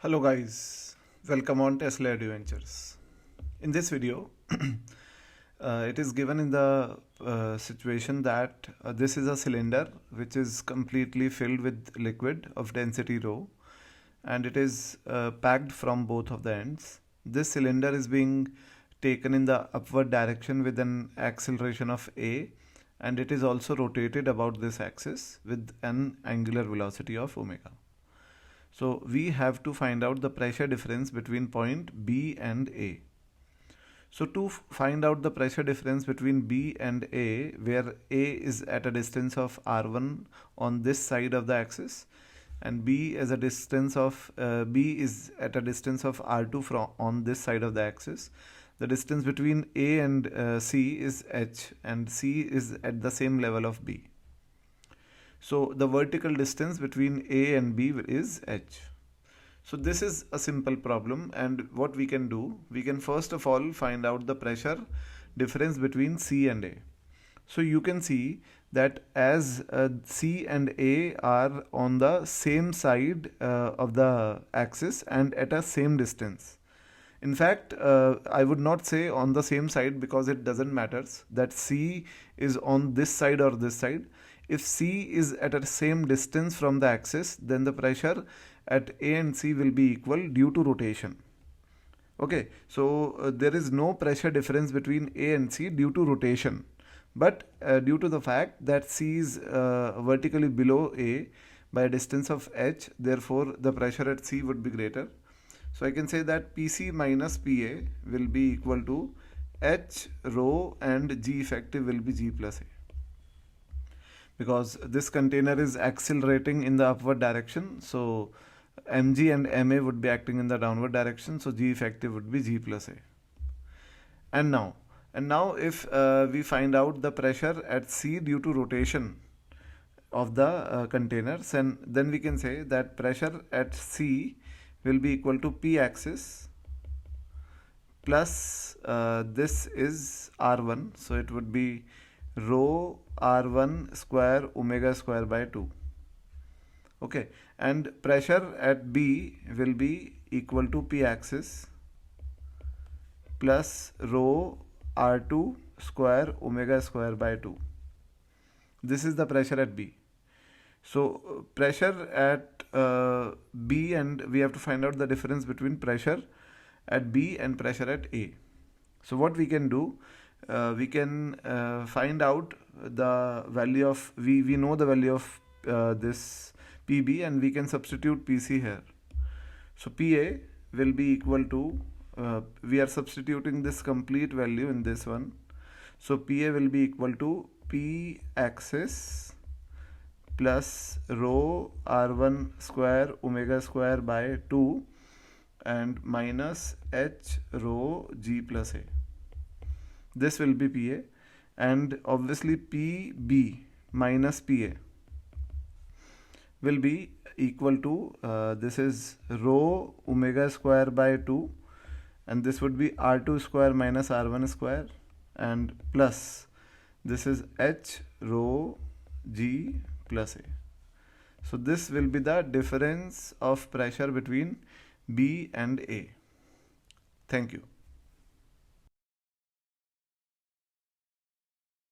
Hello guys, welcome on Tesla Adventures. In this video, it is given in the situation that this is a cylinder which is completely filled with liquid of density rho, and it is packed from both of the ends. This cylinder is being taken in the upward direction with an acceleration of a, and it is also rotated about this axis with an angular velocity of omega. So we have to find out the pressure difference between point B and A. So to find out the pressure difference between B and A, where A is at a distance of R1 on this side of the axis, and B is at a distance of R2 from on this side of the axis. The distance between A and C is h, and C is at the same level of B. So the vertical distance between A and B is h. So this is a simple problem, and what we can do, we can first of all find out the pressure difference between C and A. So you can see that as C and A are on the same side of the axis and at a same distance. In fact, I would not say on the same side because it doesn't matter that C is on this side or this side. If C is at a same distance from the axis, then the pressure at A and C will be equal due to rotation. Okay, so there is no pressure difference between A and C due to rotation. But due to the fact that C is vertically below A by a distance of h, therefore the pressure at C would be greater. So I can say that PC minus PA will be equal to H rho, and G effective will be G plus A. Because this container is accelerating in the upward direction, so mg and ma would be acting in the downward direction, so G effective would be G plus A. And now if we find out the pressure at C due to rotation of the containers, and then we can say that pressure at C will be equal to P axis plus this is R1, so it would be rho R1 square omega square by 2. Okay, and pressure at B will be equal to P axis plus rho R2 square omega square by 2. This is the pressure at B. So pressure at B, and we have to find out the difference between pressure at B and pressure at A. So what we can do, we can find out the value of, we know the value of this PB, and we can substitute PC here. So PA will be equal to, we are substituting this complete value in this one. So PA will be equal to P axis plus rho R1 square omega square by 2 and minus H rho G plus A. This will be PA, and obviously PB minus PA will be equal to this is rho omega square by 2, and this would be R2 square minus R1 square, and plus this is H rho G plus A. So this will be the difference of pressure between B and A. Thank you.